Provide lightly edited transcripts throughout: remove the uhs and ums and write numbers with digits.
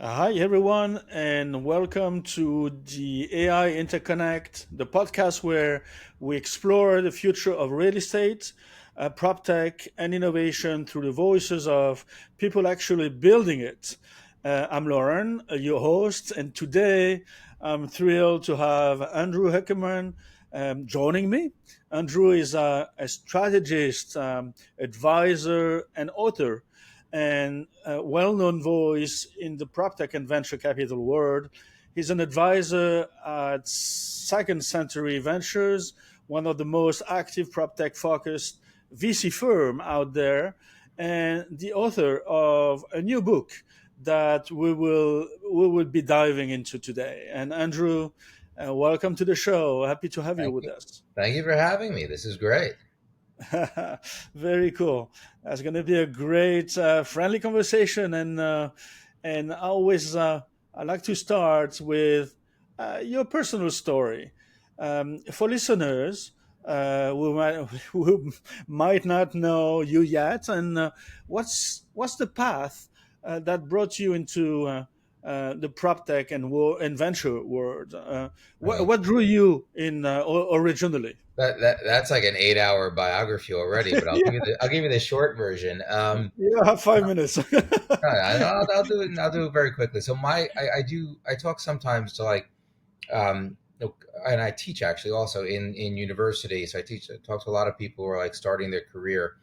Hi, everyone, and welcome to the AI Interconnect, the podcast where we explore the future of real estate, PropTech, and innovation through the voices of people actually building it. I'm Lauren, your host, and today I'm thrilled to have Andrew Ackerman joining me. Andrew is a strategist, advisor, and author and a well known voice in the PropTech and venture capital world. He's an advisor at Second Century Ventures, one of the most active PropTech focused VC firm out there, and the author of a new book that we will be diving into today. And Andrew, welcome to the show. Happy to have you Thank with you. us. Thank you for having me. This is great. Very cool. That's going to be a great, friendly conversation, and I like to start with your personal story for listeners who might not know you yet. And what's the path that brought you into the prop tech and venture world? Uh, What drew you in originally? that's like an 8-hour biography already, but I'll give you Yeah, the short version. you have 5 minutes. I'll do it very quickly. So I talk sometimes to and I teach actually also in university. So I talk to a lot of people who are like starting their career,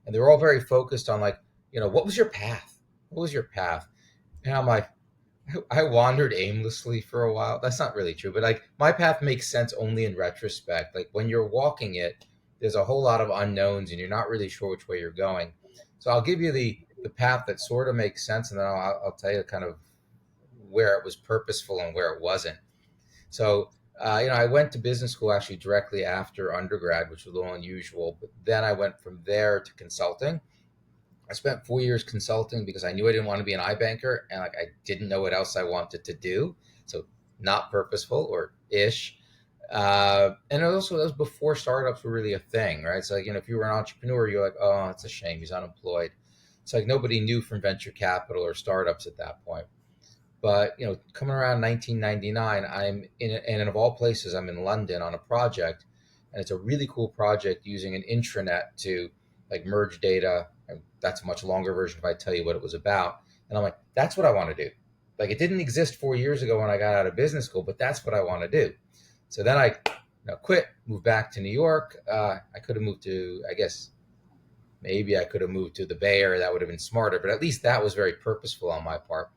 and they're all very focused on what was your path? What was your path? And I'm like, I wandered aimlessly for a while. That's not really true, but like my path makes sense only in retrospect. Like when you're walking it, there's a whole lot of unknowns and you're not really sure which way you're going. So I'll give you the path that sort of makes sense, and then I'll tell you kind of where it was purposeful and where it wasn't. So I went to business school actually directly after undergrad, which was a little unusual. But then I went from there to consulting. I spent 4 years consulting because I knew I didn't want to be an iBanker and like I didn't know what else I wanted to do. So not purposeful or ish. And also that was before startups were really a thing, right? So if you were an entrepreneur, you're like, oh, it's a shame he's unemployed. It's like nobody knew from venture capital or startups at that point. But coming around 1999, and of all places, I'm in London on a project, and it's a really cool project using an intranet to like merge data. And that's a much longer version if I tell you what it was about. And I'm like, that's what I want to do. Like it didn't exist 4 years ago when I got out of business school, but that's what I want to do. So then I quit, moved back to New York. I could have moved to, I guess, maybe I could have moved to the Bay Area. That would have been smarter, but at least that was very purposeful on my part.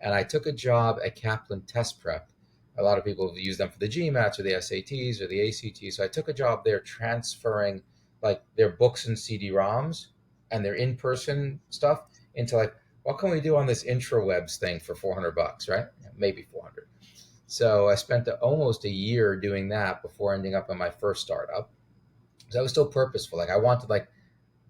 And I took a job at Kaplan Test Prep. A lot of people use them for the GMATs or the SATs or the ACTs. So I took a job there transferring like their books and CD-ROMs and their in-person stuff into like, what can we do on this intrawebs thing for $400, right? Maybe 400. So I spent almost a year doing that before ending up in my first startup. So I was still purposeful. Like I wanted like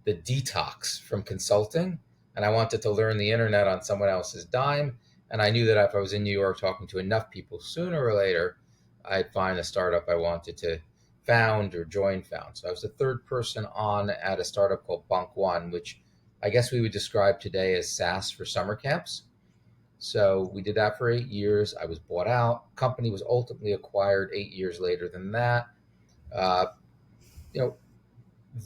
the detox from consulting, and I wanted to learn the internet on someone else's dime. And I knew that if I was in New York talking to enough people, sooner or later, I'd find a startup I wanted to found or join found. So I was the third person on at a startup called Bunk One, which I guess we would describe today as SaaS for summer camps. So we did that for 8 years. I was bought out. Company was ultimately acquired 8 years later than that. Uh, you know,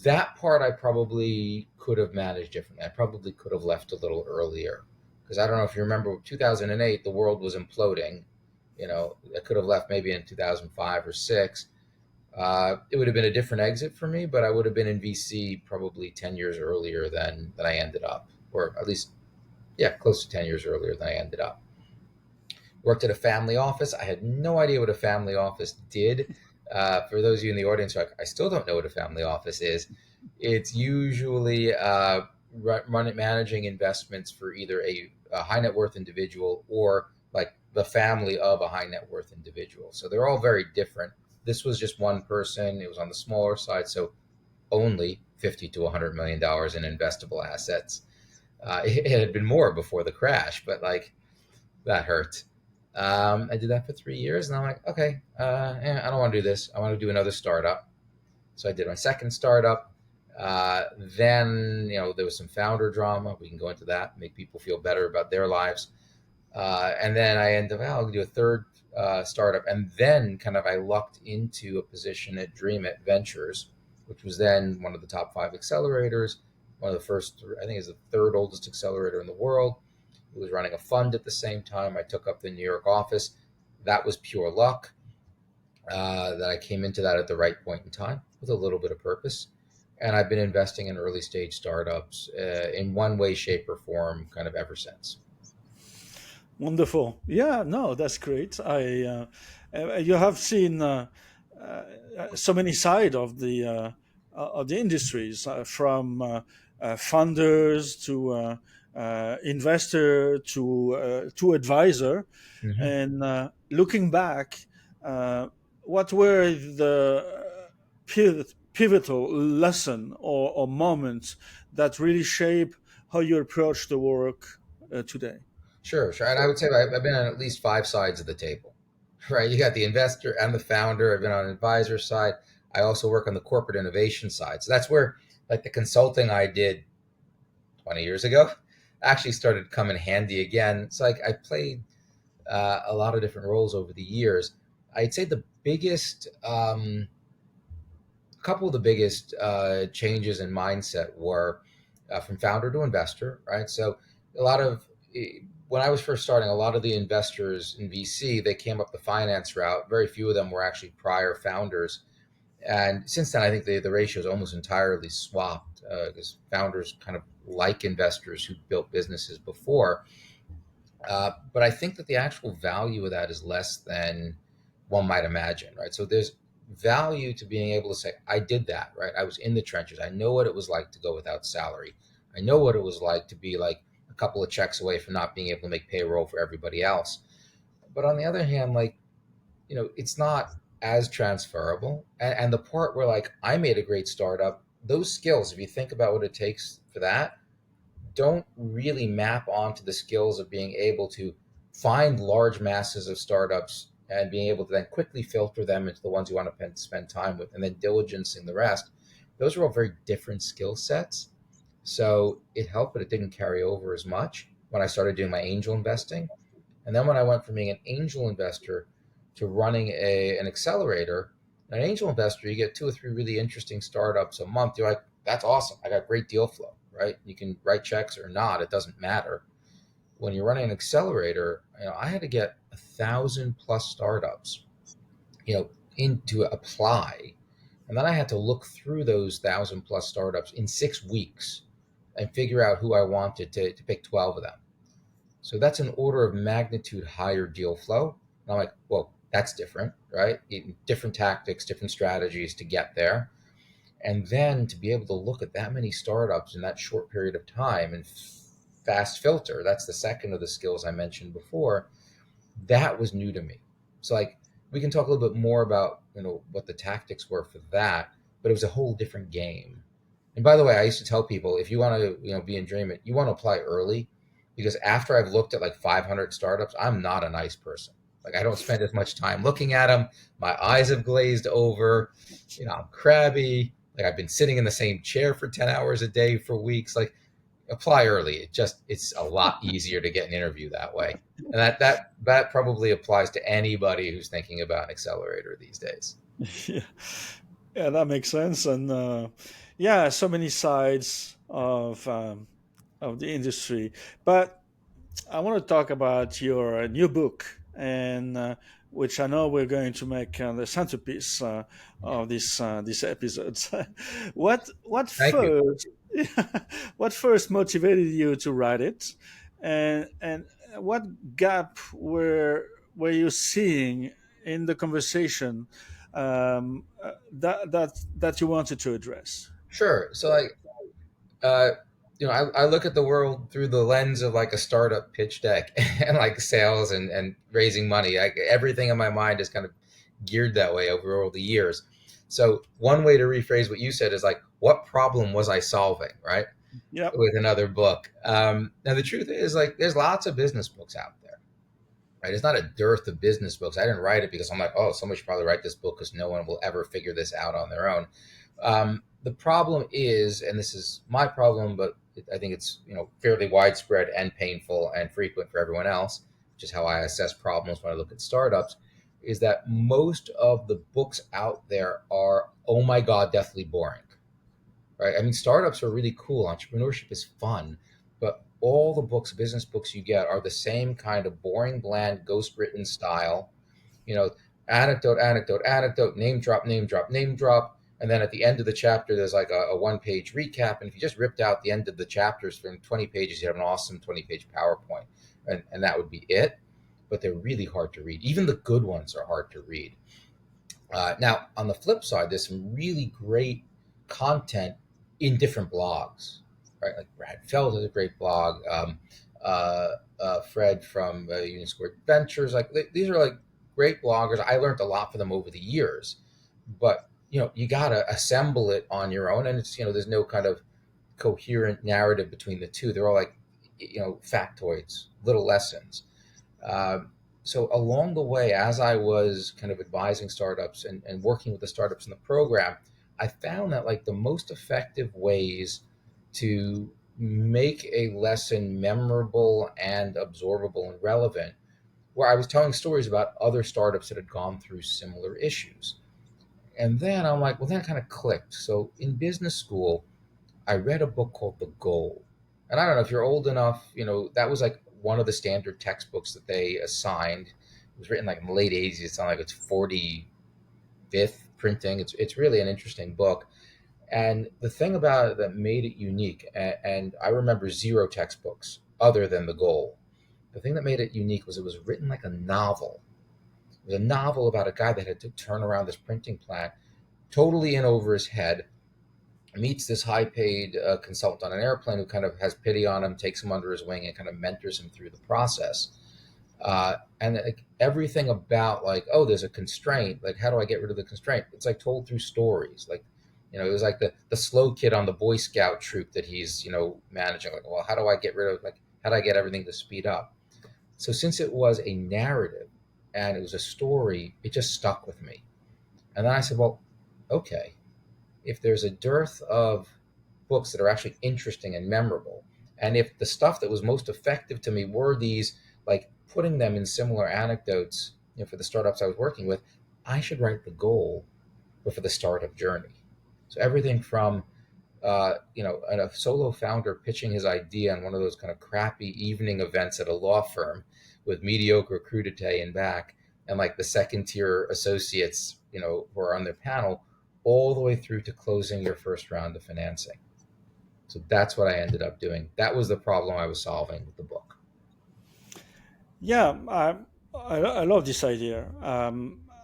that part I probably could have managed differently. I probably could have left a little earlier because I don't know if you remember 2008, the world was imploding. I could have left maybe in 2005 or six. It would have been a different exit for me, but I would have been in VC probably 10 years earlier than I ended up, or at least, yeah, close to 10 years earlier than I ended up. Worked at a family office. I had no idea what a family office did. For those of you in the audience, I still don't know what a family office is. It's usually managing investments for either a high net worth individual or like the family of a high net worth individual. So they're all very different. This was just one person. It was on the smaller side, so only 50 to $100 million in investable assets. It had been more before the crash, but like that hurt. I did that for 3 years, and I'm like, okay, I don't want to do this. I want to do another startup. So I did my second startup. Then there was some founder drama. We can go into that, make people feel better about their lives. And then I ended up, I'll do a third startup. And then kind of I lucked into a position at Dream It Ventures, which was then one of the top five accelerators, one of the first, I think is the third oldest accelerator in the world. It was running a fund at the same time. I took up the New York office. That was pure luck that I came into that at the right point in time with a little bit of purpose. And I've been investing in early stage startups in one way, shape, or form kind of ever since. Wonderful. Yeah, no, that's great. You have seen so many side of the industries, from funders to investor to advisor. Mm-hmm. And looking back, uh, what were the pivotal lesson or moments that really shape how you approach the work today? Sure, sure. And I would say I've been on at least five sides of the table, right? You got the investor and the founder. I've been on the advisor side. I also work on the corporate innovation side. So that's where like the consulting I did 20 years ago actually started to come in handy again. So like I played a lot of different roles over the years. I'd say the biggest, a couple of the biggest changes in mindset were from founder to investor, right? So a lot of when I was first starting, a lot of the investors in VC they came up the finance route. Very few of them were actually prior founders, and since then, I think the ratio is almost entirely swapped because founders kind of like investors who built businesses before. But I think that the actual value of that is less than one might imagine, right? So there's value to being able to say, I did that, right? I was in the trenches. I know what it was like to go without salary. I know what it was like to be like a couple of checks away from not being able to make payroll for everybody else. But on the other hand, like, it's not as transferable. And the part where like I made a great startup, those skills, if you think about what it takes for that, don't really map onto the skills of being able to find large masses of startups and being able to then quickly filter them into the ones you want to spend time with and then diligencing the rest. Those are all very different skill sets. So it helped, but it didn't carry over as much when I started doing my angel investing. And then when I went from being an angel investor to running an accelerator, an angel investor, you get two or three really interesting startups a month. You're like, that's awesome. I got great deal flow, right? You can write checks or not. It doesn't matter. When you're running an accelerator, I had to get 1,000 plus startups, into apply. And then I had to look through those 1,000 plus startups in 6 weeks and figure out who I wanted to pick 12 of them. So that's an order of magnitude higher deal flow. And I'm like, well, that's different, right? Different tactics, different strategies to get there. And then to be able to look at that many startups in that short period of time and fast filter, that's the second of the skills I mentioned before, that was new to me. So like we can talk a little bit more about, what the tactics were for that, but it was a whole different game. And by the way, I used to tell people if you want to, be in Dream It, you want to apply early because after I've looked at like 500 startups, I'm not a nice person. Like I don't spend as much time looking at them. My eyes have glazed over. I'm crabby. Like I've been sitting in the same chair for 10 hours a day for weeks. Like apply early. It's a lot easier to get an interview that way. And that probably applies to anybody who's thinking about an accelerator these days. Yeah, yeah, that makes sense. And yeah, so many sides of the industry. But I want to talk about your new book, and which I know we're going to make the centerpiece of this episode. What Thank you. first what first motivated you to write it, and what gap were you seeing in the conversation that you wanted to address? Sure. So like uh I look at the world through the lens of like a startup pitch deck and like sales and raising money. Like everything in my mind is kind of geared that way over all the years. So one way to rephrase what you said is like, what problem was I solving, right? Yep. With another book. Now the truth is like, there's lots of business books out there, right? It's not a dearth of business books. I didn't write it because I'm like, oh, somebody should probably write this book because no one will ever figure this out on their own. The problem is, and this is my problem, but I think it's fairly widespread and painful and frequent for everyone else. which is how I assess problems when I look at startups, is that most of the books out there are, oh my God, deathly boring, right? I mean, startups are really cool. Entrepreneurship is fun, but all the books, business books you get are the same kind of boring, bland, ghost written style, you know, anecdote, anecdote, anecdote, name drop, name drop, name drop. And then at the end of the chapter, there's like a one-page recap. And if you just ripped out the end of the chapters from 20 pages, you have an awesome 20-page PowerPoint. And that would be it. But they're really hard to read. Even the good ones are hard to read. Now, on the flip side, there's some really great content in different blogs, right? Like Brad Feld has a great blog. Fred from Union Square Ventures, like these are like great bloggers. I learned a lot from them over the years, but you got to assemble it on your own, and it's there's no kind of coherent narrative between the two. They're all like factoids, little lessons. Uh, so along the way, as I was kind of advising startups and working with the startups in the program, I found that like the most effective ways to make a lesson memorable and absorbable and relevant, where I was telling stories about other startups that had gone through similar issues. And then I'm like, well, that kind of clicked. So in business school, I read a book called The Goal. And I don't know if you're old enough, that was like one of the standard textbooks that they assigned. It was written like in the late 80s. It's not like it's 45th printing. It's really an interesting book. And the thing about it that made it unique, and I remember zero textbooks other than The Goal. The thing that made it unique was it was written like a novel. It was a novel about a guy that had to turn around this printing plant totally in over his head, meets this high paid consultant on an airplane who kind of has pity on him, takes him under his wing, and kind of mentors him through the process. And like, everything about like, oh, there's a constraint. Like, how do I get rid of the constraint? It's like told through stories. Like, it was like the slow kid on the Boy Scout troop that he's managing. Like, well, how do I get rid of how do I get everything to speed up? So since it was a narrative and it was a story, it just stuck with me. And then I said, well, okay, if there's a dearth of books that are actually interesting and memorable, and if the stuff that was most effective to me were these, like putting them in similar anecdotes, for the startups I was working with, I should write The Goal, but for the startup journey. So everything from and a solo founder pitching his idea on one of those kind of crappy evening events at a law firm with mediocre crudité and back, and like the second tier associates, who are on their panel, all the way through to closing your first round of financing. So that's what I ended up doing. That was the problem I was solving with the book. Yeah, I love this idea.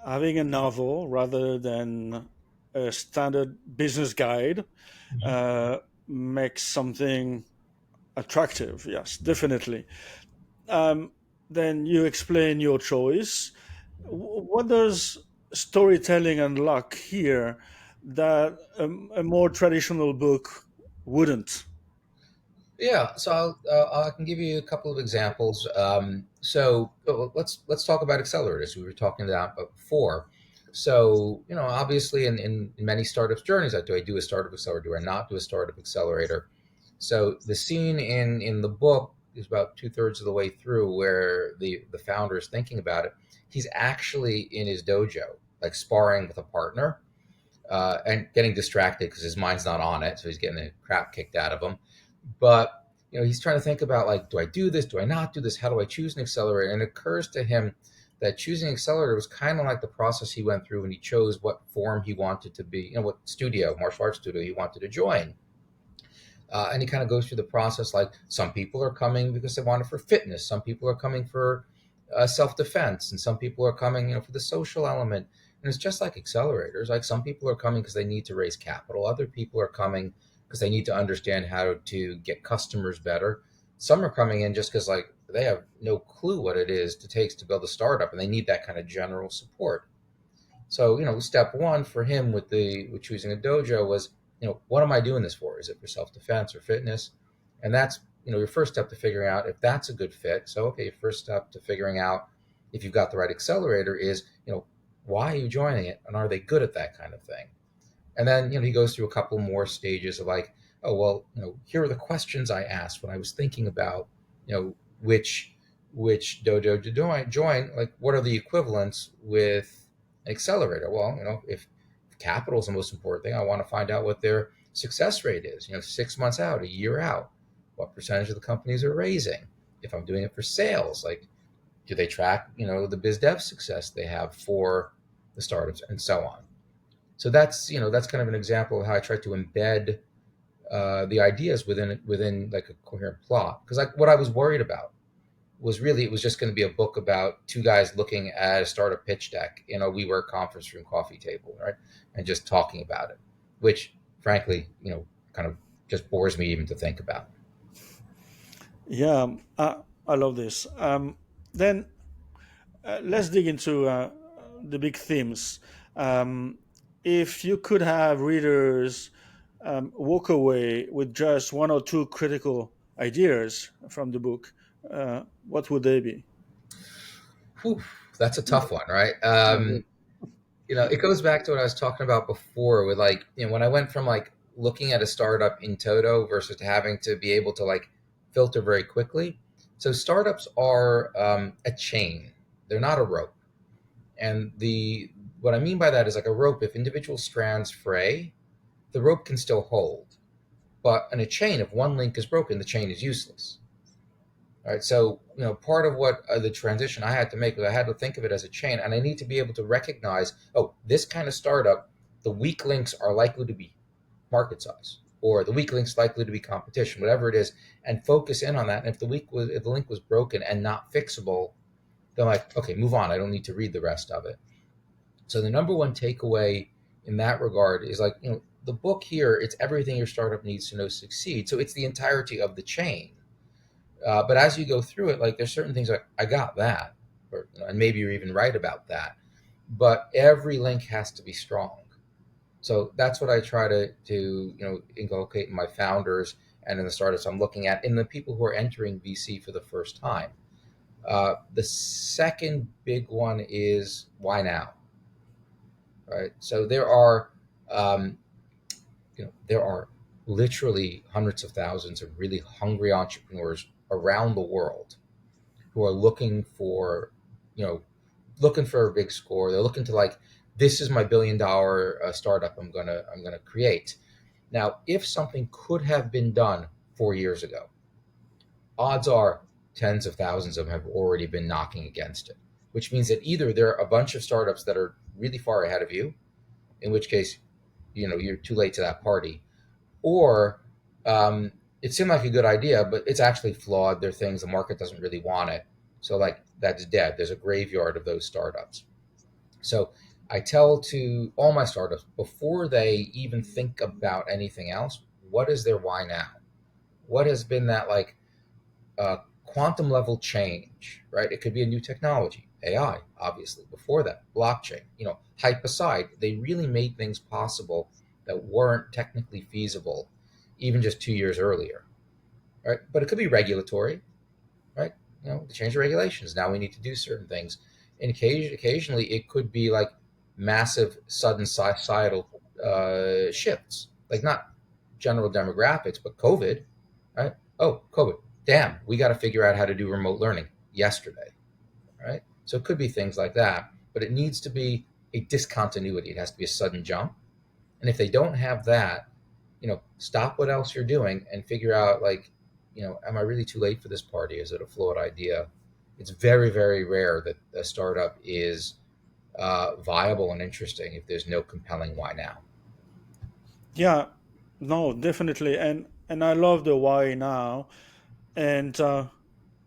Having a novel rather than a standard business guide Mhm. uh, makes something attractive. Yes, definitely. Um, then you explain your choice. What does storytelling unlock here that a more traditional book wouldn't? Yeah, so I can give you a couple of examples. Let's talk about accelerators. We were talking about before. So obviously, in many startups journeys, like, do I do a startup accelerator? Do I not do a startup accelerator? So the scene in the book is about two-thirds of the way through, where the founder is thinking about it. He's actually in his dojo, like sparring with a partner, and getting distracted because his mind's not on it, so he's getting the crap kicked out of him. But he's trying to think about, like, do I do this? Do I not do this? How do I choose an accelerator? And it occurs to him that choosing accelerator was kind of like the process he went through when he chose what form he wanted to be, what studio, martial arts studio he wanted to join. And he kind of goes through the process, like some people are coming because they want it for fitness, some people are coming for self-defense, and some people are coming for the social element. And it's just like accelerators. Like, some people are coming because they need to raise capital, other people are coming because they need to understand how to get customers better. Some are coming in just because, like, they have no clue what it is to takes to build a startup, and they need that kind of general support. So, step one for him with choosing a dojo was, what am I doing this for? Is it for self defense or fitness? And that's, your first step to figuring out if that's a good fit. So, okay, your first step to figuring out if you've got the right accelerator is, why are you joining it, and are they good at that kind of thing? And then, he goes through a couple more stages of, like, oh, well, here are the questions I asked when I was thinking about, which which dojo to join, like what are the equivalents with an accelerator? Well, if capital is the most important thing, I want to find out what their success rate is, 6 months out, a year out, what percentage of the companies are raising. If I'm doing it for sales, like do they track, the biz dev success they have for the startups and so on. So that's kind of an example of how I try to embed the ideas within like a coherent plot. Because like what I was worried about was really it was just going to be a book about two guys looking at a startup pitch deck in a WeWork conference room coffee table, right, and just talking about it, which frankly, kind of just bores me even to think about. Yeah, I love this. Then let's dig into the big themes. Um, if you could have readers walk away with just one or two critical ideas from the book, what would they be? Whew, that's a tough one, right? Yeah. It goes back to what I was talking about before with like, when I went from like looking at a startup in toto versus having to be able to like filter very quickly. So startups are a chain. They're not a rope. And the what I mean by that is like a rope, if individual strands fray, the rope can still hold. But in a chain, if one link is broken, the chain is useless. All right. So, part of what the transition I had to make was I had to think of it as a chain, and I need to be able to recognize, oh, this kind of startup, the weak links are likely to be market size, or the weak link's likely to be competition, whatever it is, and focus in on that. And if the link was broken and not fixable, then like, okay, move on. I don't need to read the rest of it. So the number one takeaway in that regard is like, the book here, it's everything your startup needs to know to succeed. So it's the entirety of the chain. But as you go through it, like there's certain things like I got that, or and maybe you're even right about that. But every link has to be strong. So that's what I try to inculcate in my founders and in the startups I'm looking at, in the people who are entering VC for the first time. The second big one is why now, right? So um, there are literally hundreds of thousands of really hungry entrepreneurs around the world who are you know, looking for a big score. They're looking to like, this is my $1 billion startup I'm gonna create. Now, if something could have been done 4 years ago, odds are tens of thousands of them have already been knocking against it, which means that either there are a bunch of startups that are really far ahead of you, in which case, you're too late to that party, or it seemed like a good idea, but it's actually flawed. There are things the market doesn't really want it. So like that's dead. There's a graveyard of those startups. So I tell to all my startups before they even think about anything else, what is their why now? What has been that like quantum level change, right? It could be a new technology, AI, obviously. Before that, blockchain. Hype aside, they really made things possible that weren't technically feasible even just 2 years earlier, right? But it could be regulatory, right? To change the regulations. Now we need to do certain things. And occasionally it could be like massive, sudden societal shifts, like not general demographics, but COVID, right? Oh, COVID. Damn, we got to figure out how to do remote learning yesterday, right? So it could be things like that, but it needs to be a discontinuity. It has to be a sudden jump. And if they don't have that, stop what else you're doing and figure out like, am I really too late for this party? Is it a flawed idea? It's very, very rare that a startup is viable and interesting if there's no compelling why now. Yeah, no, definitely, and I love the why now, and I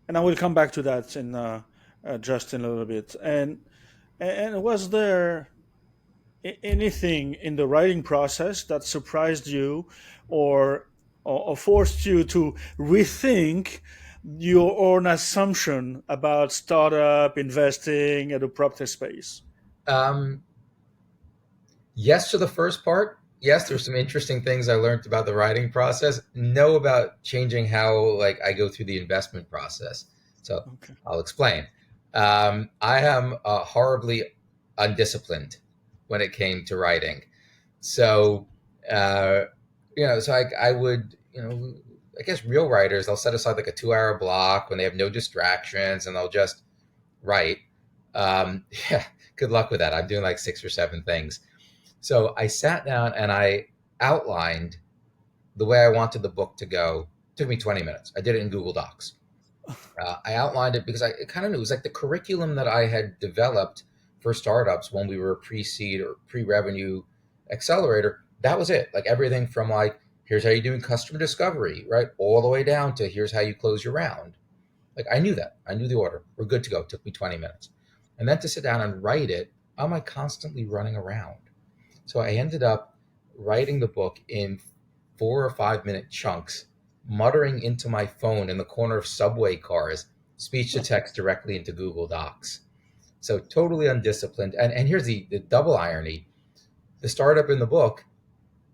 will come back to that in just in a little bit. And was there anything in the writing process that surprised you, or forced you to rethink your own assumption about startup investing at the prop tech space? Um, Yes to the first part. Yes, there's some interesting things I learned about the writing process. No, about changing how like I go through the investment process. So Okay. I'll explain. I am horribly undisciplined when it came to writing. So uh, so I would I guess real writers, they'll set aside like a 2 hour block when they have no distractions and they'll just write. Yeah, good luck with that. I'm doing like 6 or 7 things. So I sat down and I outlined the way I wanted the book to go. It took me 20 minutes. I did it in Google Docs. I outlined it because I kind of knew it was like the curriculum that I had developed for startups when we were a pre-seed or pre-revenue accelerator. That was it. Like everything from like, here's how you do customer discovery, right? All the way down to here's how you close your round. Like I knew that. I knew the order. We're good to go. It took me 20 minutes. And then to sit down and write it, I'm like constantly running around. So I ended up writing the book in 4 or 5 minute chunks, muttering into my phone in the corner of subway cars, speech to text directly into Google Docs. So totally undisciplined. And here's the double irony: the startup in the book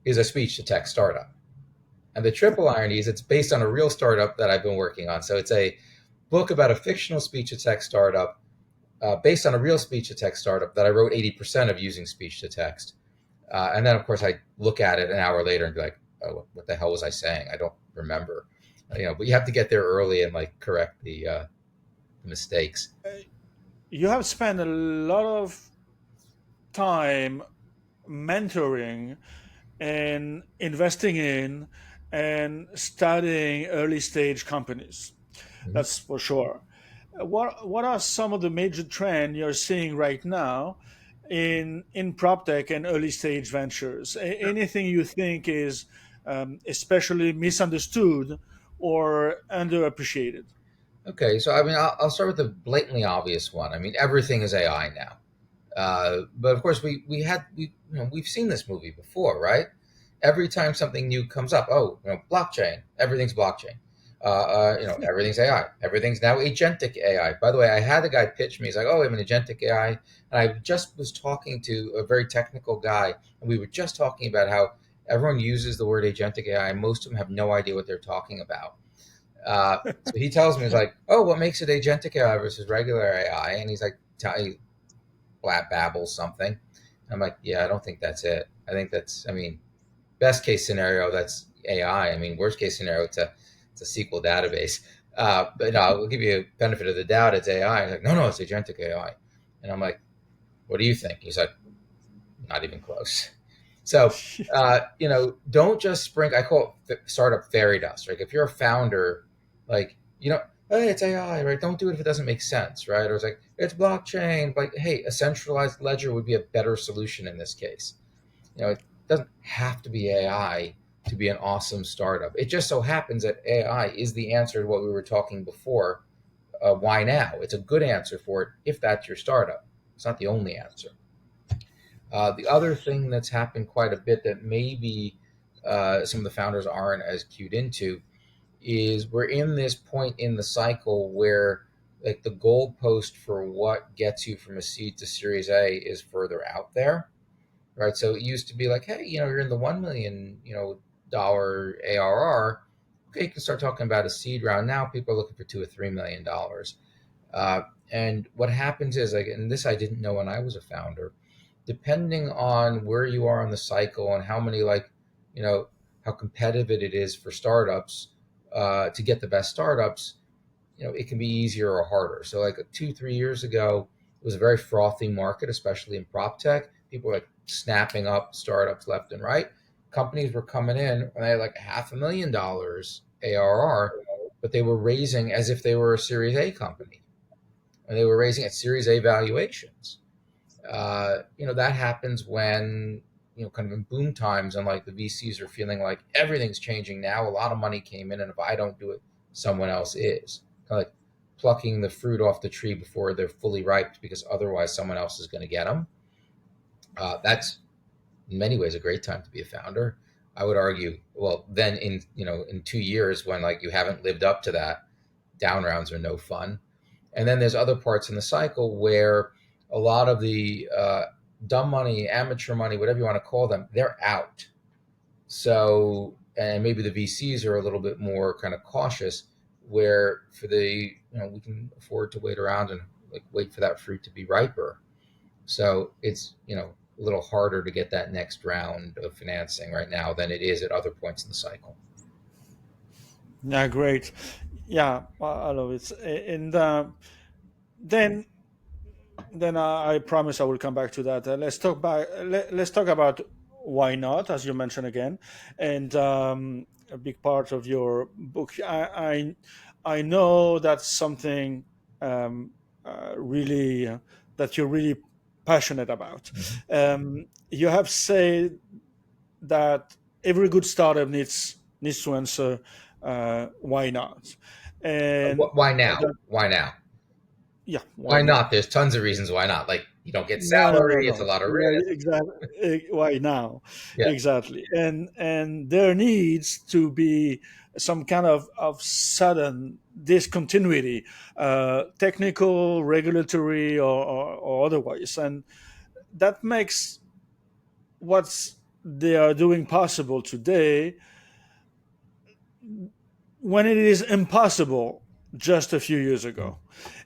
is a speech to text startup. And the triple irony is it's based on a real startup that I've been working on. So it's a book about a fictional speech to text startup based on a real speech to text startup that I wrote 80% of using speech to text. And then, of course, I look at it an hour later and be like, oh, what the hell was I saying? I don't remember. But you have to get there early and like correct the mistakes. You have spent a lot of time mentoring and investing in and studying early stage companies. Mhm. That's for sure. What are some of the major trends you're seeing right now in prop tech and early stage ventures? Anything you think is especially misunderstood or underappreciated? Okay, so I mean, I'll start with the blatantly obvious one. I mean, everything is AI now. But of course, we've seen this movie before, right? Every time something new comes up, oh, blockchain, everything's blockchain. Everything's AI. Everything's now agentic AI. By the way, I had a guy pitch me. He's like, "Oh, I'm an agentic AI," and I just was talking to a very technical guy, and we were just talking about how everyone uses the word agentic AI, and most of them have no idea what they're talking about. So he tells me, he's like, "Oh, what makes it agentic AI versus regular AI?" And he's like, he babble something. I'm like, yeah, I don't think that's it. I think I mean, best case scenario, that's AI. I mean, worst case scenario, it's a SQL database. But no, I'll give you a benefit of the doubt. It's AI. He's like, no, it's agentic AI. And I'm like, what do you think? He's like, not even close. So, don't just sprinkle. I call it startup fairy dust. Like if you're a founder, like hey, it's AI, right? Don't do it if it doesn't make sense, right? Or it's like it's blockchain. Like, hey, a centralized ledger would be a better solution in this case. It doesn't have to be AI to be an awesome startup. It just so happens that AI is the answer to what we were talking before. Why now? It's a good answer for it if that's your startup. It's not the only answer. The other thing that's happened quite a bit that maybe some of the founders aren't as cued into is we're in this point in the cycle where like the goalpost for what gets you from a seed to Series A is further out there, right? So it used to be like, hey, you're in the 1 million, dollar ARR. Okay, you can start talking about a seed round. Now people are looking for $2 or $3 million. Uh, and what happens is, like, and this I didn't know when I was a founder, depending on where you are in the cycle and how many, like, you know, how competitive it is for startups to get the best startups, it can be easier or harder. So, like 2, 3 years ago, it was a very frothy market, especially in prop tech. People were like snapping up startups left and right. Companies were coming in and they had like $500,000 ARR, but they were raising as if they were a Series A company and they were raising at Series A valuations. That happens when kind of in boom times and like the VCs are feeling like everything's changing now. A lot of money came in, and if I don't do it, someone else is. Kind of like plucking the fruit off the tree before they're fully ripe, because otherwise someone else is going to get them. That's in many ways a great time to be a founder. I would argue. Well, then in 2 years when like you haven't lived up to that, down rounds are no fun. And then there's other parts in the cycle where a lot of the dumb money, amateur money, whatever you want to call them, they're out. So, and maybe the VCs are a little bit more kind of cautious, where for we can afford to wait around and like wait for that fruit to be riper. So it's, a little harder to get that next round of financing right now than it is at other points in the cycle. Yeah, great. Yeah, I love it. And then I promise I will come back to that. Let's talk about why not, as you mentioned again, and a big part of your book. I know that's something um, really that you're really passionate about. Mhm. You have said that every good startup needs to answer why not, and Why now? that, Why now? yeah, why Why now? not? There's tons of reasons why not. Like you don't get No, no, no, salary, it's a no. lot of Yeah, risk. exactly. Why now? Yeah. Exactly. And there needs to be some kind of sudden discontinuity, technical, regulatory, or otherwise, and that makes what's they are doing possible today when it is impossible just a few years Mm. ago.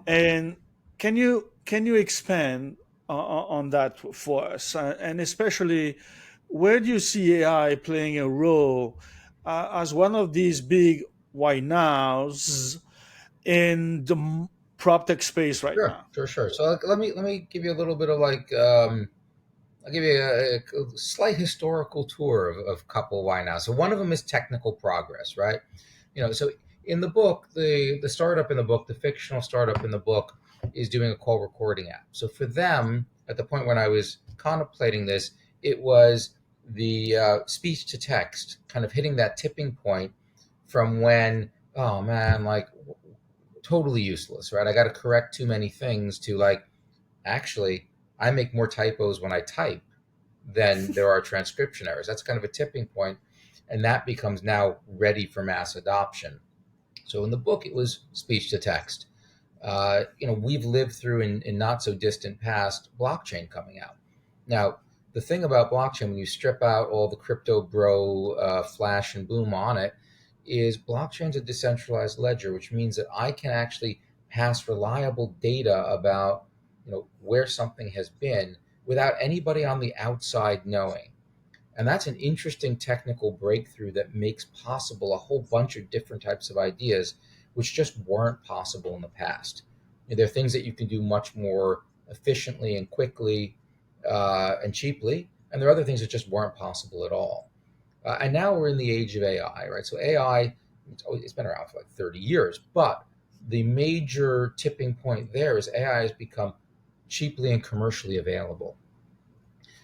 And can you expand on that for us, and especially where do you see AI playing a role as one of these big why nows in the prop tech space right Sure, now? sure, sure. So let me give you a little bit of like I'll give you a slight historical tour of couple why now. So one of them is technical progress, right? So in the book, the startup in the book, the fictional startup in the book, is doing a call recording app. So for them, at the point when I was contemplating this, it was the speech to text kind of hitting that tipping point from when, oh man, like totally useless, right? I got to correct too many things to like actually I make more typos when I type than there are transcription errors. That's kind of a tipping point, and that becomes now ready for mass adoption. So in the book, it was speech to text. We've lived through in not so distant past blockchain coming out. Now, the thing about blockchain, when you strip out all the crypto bro flash and boom on it, is blockchain's a decentralized ledger, which means that I can actually pass reliable data about where something has been without anybody on the outside knowing. And that's an interesting technical breakthrough that makes possible a whole bunch of different types of ideas, which just weren't possible in the past. There are things that you can do much more efficiently and quickly and cheaply, and there are other things that just weren't possible at all. And now we're in the age of AI, right? So AI, it's been around for like 30 years, but the major tipping point there is AI has become cheaply and commercially available.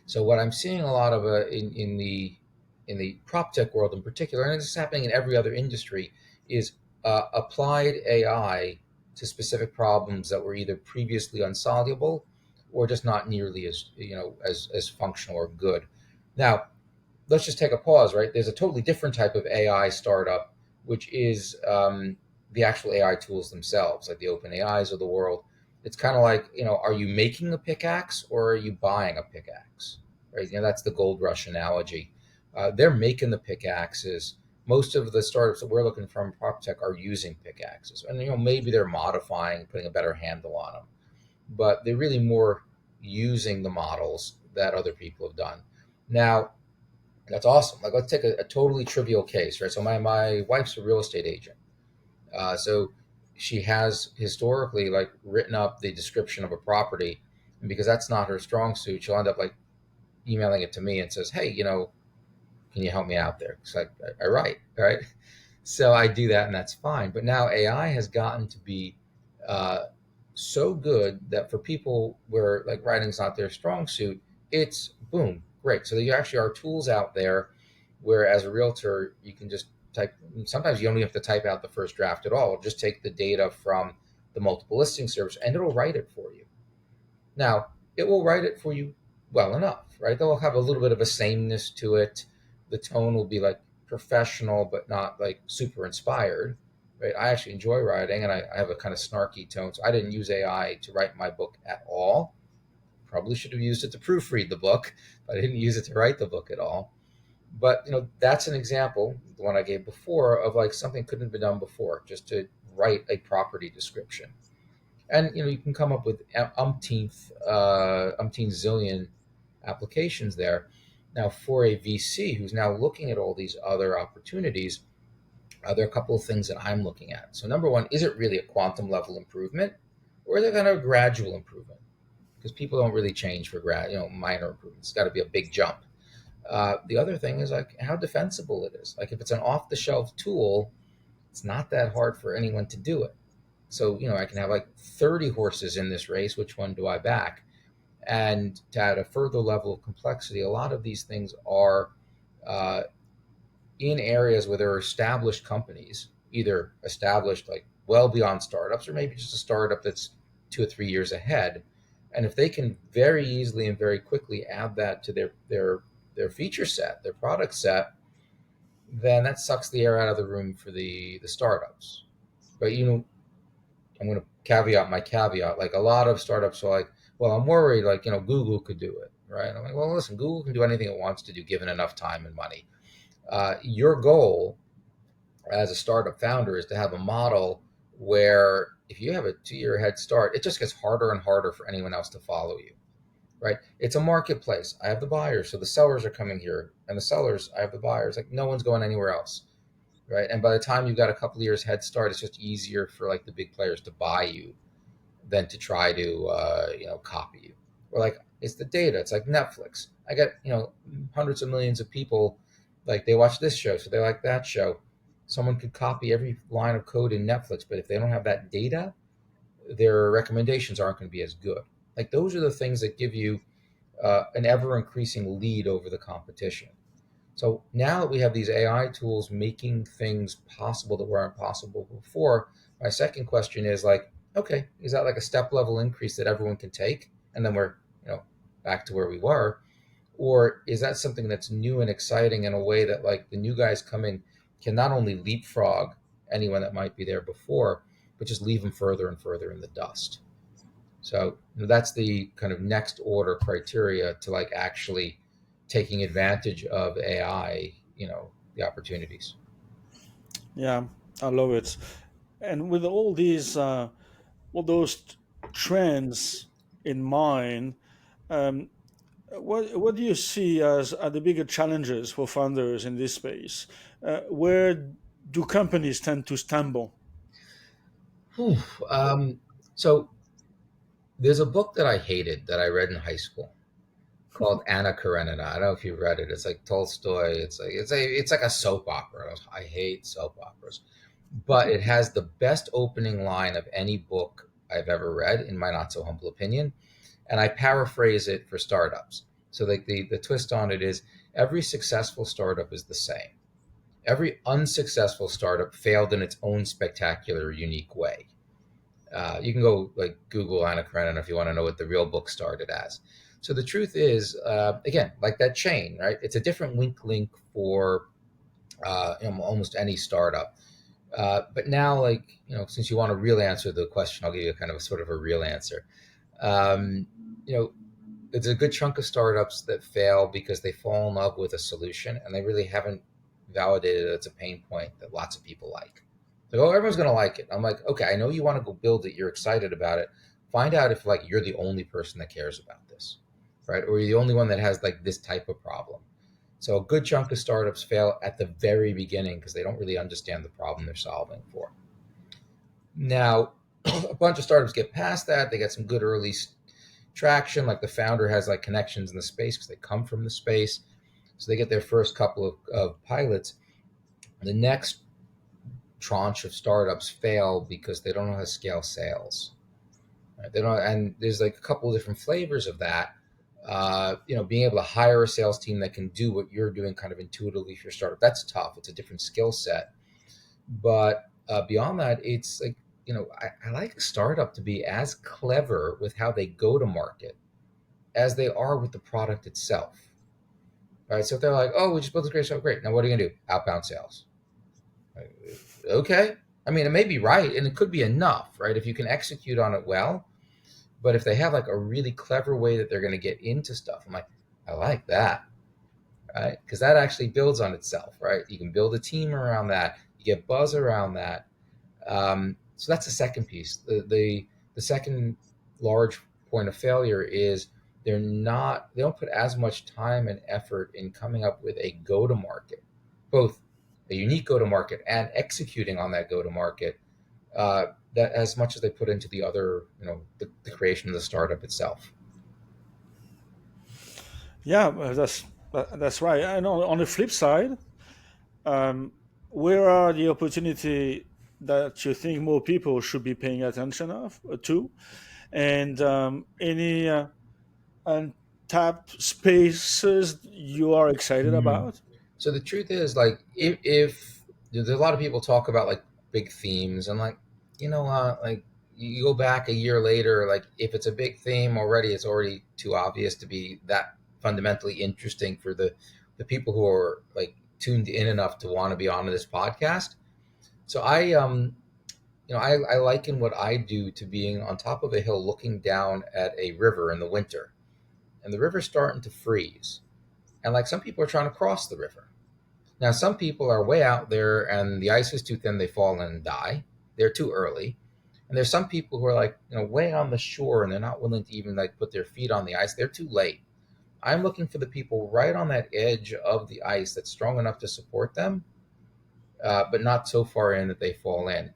So what I'm seeing a lot of in the prop tech world in particular, and this is happening in every other industry, is applied AI to specific problems that were either previously unsolvable or just not nearly as functional or good. Now, let's just take a pause, right? There's a totally different type of AI startup, which is the actual AI tools themselves, like the open AIs of the world. It's kind of like, are you making a pickaxe or are you buying a pickaxe? Right? That's the gold rush analogy. They're making the pickaxes. Most of the startups that we're looking from PropTech are using pickaxes, and maybe they're modifying, putting a better handle on them, but they're really more using the models that other people have done. Now, that's awesome. Like, let's take a totally trivial case, right? So my wife's a real estate agent. So she has historically like written up the description of a property, and because that's not her strong suit, she'll end up like emailing it to me and says, "Hey, can you help me out there?" It's like I write, right? So I do that, and that's fine. But now AI has gotten to be uh, so good that for people where like writing's not their strong suit, it's boom, great. So there actually are tools out there where, as a realtor, you can just type. Sometimes you don't even have to type out the first draft at all. Just take the data from the multiple listing service, and it'll write it for you. Now, it will write it for you well enough, right? They'll have a little bit of a sameness to it. The tone will be like professional, but not like super inspired, right? I actually enjoy writing and I have a kind of snarky tone. So I didn't use AI to write my book at all. Probably should have used it to proofread the book, but I didn't use it to write the book at all. But that's an example, the one I gave before, of like something couldn't have been done before, just to write a property description. And you can come up with umpteen zillion applications there. Now, for a VC who's now looking at all these other opportunities, There are a couple of things that I'm looking at. So number one, is it really a quantum level improvement, or is it kind of a gradual improvement? Because people don't really change for minor improvements. It's got to be a big jump. The other thing is like how defensible it is. Like if it's an off the shelf tool, it's not that hard for anyone to do it. So I can have like 30 horses in this race. Which one do I back? And to add a further level of complexity, a lot of these things are uh, in areas where there are established companies, either established like well beyond startups, or maybe just a startup that's 2 or 3 years ahead. And if they can very easily and very quickly add that to their feature set, their product set, then that sucks the air out of the room for the startups. But I'm going to caveat my caveat. Like a lot of startups are like, well, I'm worried like Google could do it, right? I'm like, well, listen, Google can do anything it wants to do given enough time and money. Your goal as a startup founder is to have a model where if you have a 2 year head start, it just gets harder and harder for anyone else to follow you, right? It's a marketplace. I have the buyers, so the sellers are coming here, and the sellers, I have the buyers. Like no one's going anywhere else, right? And by the time you've got a couple of years head start, it's just easier for like the big players to buy you than to try to copy you. Or like it's the data. It's like Netflix. I got hundreds of millions of people, like they watch this show, so they like that show. Someone could copy every line of code in Netflix, but if they don't have that data, their recommendations aren't going to be as good. Like those are the things that give you an ever increasing lead over the competition. So now that we have these AI tools making things possible that weren't possible before, my second question is like, okay, is that like a step level increase that everyone can take, and then we're back to where we were, or is that something that's new and exciting in a way that like the new guys come in can not only leapfrog anyone that might be there before, but just leave them further and further in the dust. So that's the kind of next order criteria to like actually taking advantage of AI, the opportunities. Yeah, I love it. And with all those trends in mind, um, what do you see as are the bigger challenges for founders in this space? Where do companies tend to stumble? Whew. So there's a book that I hated that I read in high school called Anna Karenina. I don't know if you've read it. It's like Tolstoy. It's like a soap opera. I hate soap operas, but it has the best opening line of any book I've ever read, in my not so humble opinion. And I paraphrase it for startups. So like the twist on it is every successful startup is the same. Every unsuccessful startup failed in its own spectacular, unique way. You can go like Google Anna Karenina if you want to know what the real book started as. So the truth is, again, like that chain, right? It's a different link for almost any startup. But now, like since you want to really answer the question, I'll give you kind of a sort of a real answer. Um, you know, it's a good chunk of startups that fail because they fall in love with a solution and they really haven't validated that it's a pain point that lots of people like. Like, oh, everyone's going to like it. I'm like, okay, I know you want to go build it. You're excited about it. Find out if like you're the only person that cares about this, right? Or you're the only one that has like this type of problem. So a good chunk of startups fail at the very beginning because they don't really understand the problem they're solving for. Now, a bunch of startups get past that. They get some good early traction. Like the founder has like connections in the space because they come from the space. So they get their first couple of pilots. The next tranche of startups fail because they don't know how to scale sales. Right? They don't, and there's like a couple of different flavors of that. Being able to hire a sales team that can do what you're doing kind of intuitively for your startup, that's tough. It's a different skill set. But beyond that, it's like, I like a startup to be as clever with how they go to market as they are with the product itself. Right. So if they're like, oh, we just built this great stuff, great. Now what are you going to do? Outbound sales. Okay. I mean, it may be right and it could be enough, right? If you can execute on it well. But if they have like a really clever way that they're going to get into stuff, I'm like, I like that, right? Because that actually builds on itself, right? You can build a team around that. You get buzz around that. So that's the second piece. The second large point of failure is they don't put as much time and effort in coming up with a go to market, both a unique go to market and executing on that go to market, that as much as they put into the other, the creation of the startup itself. Yeah, that's right. And on the flip side, um, where are the opportunity that you think more people should be paying attention of to, and any untapped spaces you are excited Mm. about? So the truth is, like, if there's a lot of people talk about like big themes, and like, like you go back a year later, like if it's a big theme already, it's already too obvious to be that fundamentally interesting for the people who are like tuned in enough to want to be on this podcast. So I liken what I do to being on top of a hill looking down at a river in the winter, and the river's starting to freeze, and like some people are trying to cross the river. Now, some people are way out there and the ice is too thin, they fall in and die. They're too early. And there's some people who are like, way on the shore and they're not willing to even like put their feet on the ice. They're too late. I'm looking for the people right on that edge of the ice that's strong enough to support them, but not so far in that they fall in.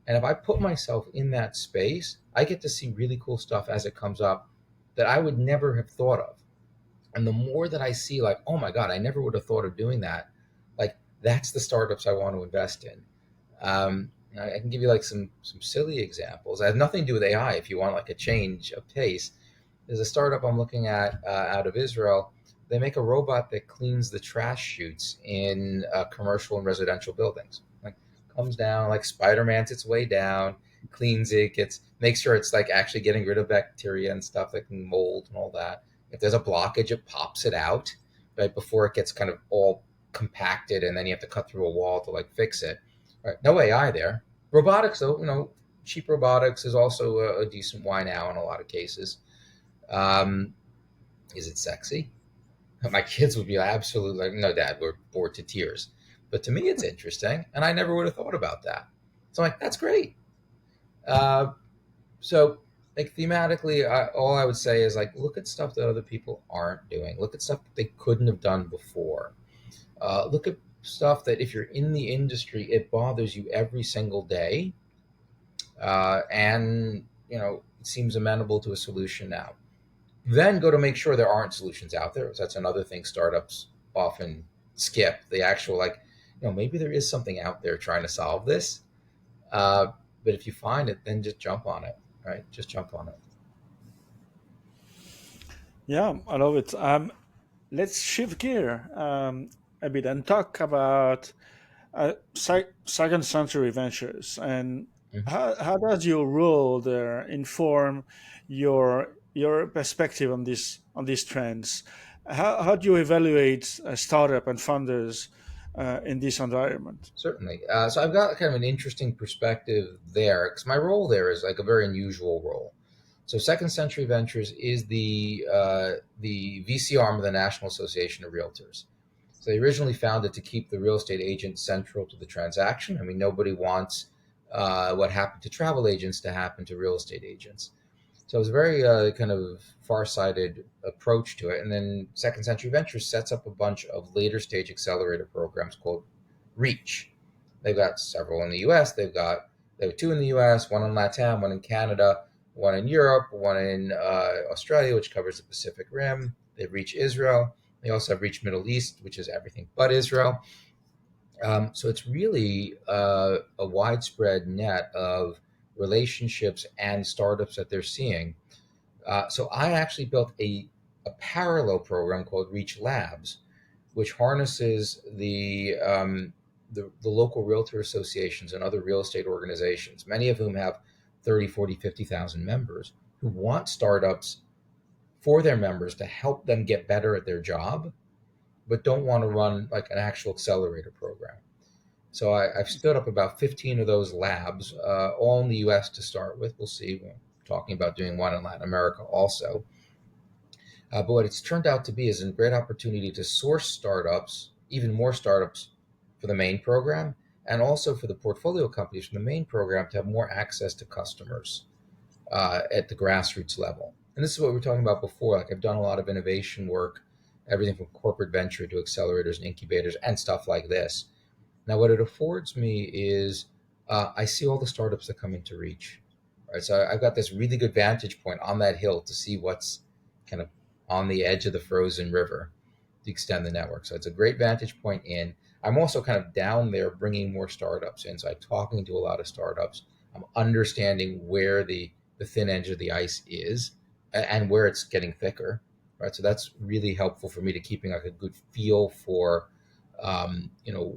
And if I put myself in that space, I get to see really cool stuff as it comes up that I would never have thought of. And the more that I see, like, oh my God, I never would have thought of doing that. Like, that's the startups I want to invest in. I can give you like some silly examples. I have nothing to do with AI. If you want like a change of pace, there's a startup I'm looking at out of Israel. They make a robot that cleans the trash chutes in commercial and residential buildings. Like, comes down like Spider-Man's its way down, cleans it, gets makes sure it's like actually getting rid of bacteria and stuff like mold and all that. If there's a blockage, it pops it out right before it gets kind of all compacted, and then you have to cut through a wall to like fix it. Right, no AI there. Robotics, though, cheap robotics is also a decent why now in a lot of cases. Um, is it sexy? My kids would be absolutely like, no, Dad, we're bored to tears. But to me, it's interesting, and I never would have thought about that. So I'm like, that's great. Uh, so, like thematically, all I would say is like, look at stuff that other people aren't doing. Look at stuff that they couldn't have done before. Look at stuff that if you're in the industry, it bothers you every single day, and it seems amenable to a solution now. Then go to make sure there aren't solutions out there. That's another thing startups often skip. The actual like, maybe there is something out there trying to solve this. Uh, but if you find it, then just jump on it. Right? Just jump on it. Yeah, I love it. Let's shift gear a bit and talk about second century ventures, and Mhm. how does your role there inform your perspective on these trends? How do you evaluate a startup and founders in this environment? Certainly. So I've got kind of an interesting perspective there because my role there is like a very unusual role. So Second Century Ventures is the VC arm of the National Association of Realtors. So they originally founded to keep the real estate agent central to the transaction. I mean, nobody wants what happened to travel agents to happen to real estate agents. So it was a very kind of far-sighted approach to it. And then Second Century Ventures sets up a bunch of later stage accelerator programs called Reach. They've got several in the U.S. They have two in the U.S., one in LATAM, one in Canada, one in Europe, one in Australia, which covers the Pacific Rim. They've reached Israel. They also have reached Middle East, which is everything but Israel. So it's really a widespread net of relationships and startups that they're seeing. So I actually built a parallel program called Reach Labs, which harnesses the local realtor associations and other real estate organizations, many of whom have 30, 40, 50,000 members who want startups for their members to help them get better at their job, but don't want to run like an actual accelerator program. So I've stood up about 15 of those labs, all in the US to start with. We'll see. We're talking about doing one in Latin America also. But what it's turned out to be is a great opportunity to source startups, even more startups for the main program, and also for the portfolio companies from the main program to have more access to customers at the grassroots level. And this is what we were talking about before. Like I've done a lot of innovation work, everything from corporate venture to accelerators and incubators and stuff like this. Now, what it affords me is I see all the startups that come into reach, right? So I've got this really good vantage point on that hill to see what's kind of on the edge of the frozen river to extend the network. So it's a great vantage point in. I'm also kind of down there bringing more startups in. So I'm talking to a lot of startups. I'm understanding where the thin edge of the ice is and where it's getting thicker, right? So that's really helpful for me to keeping like a good feel for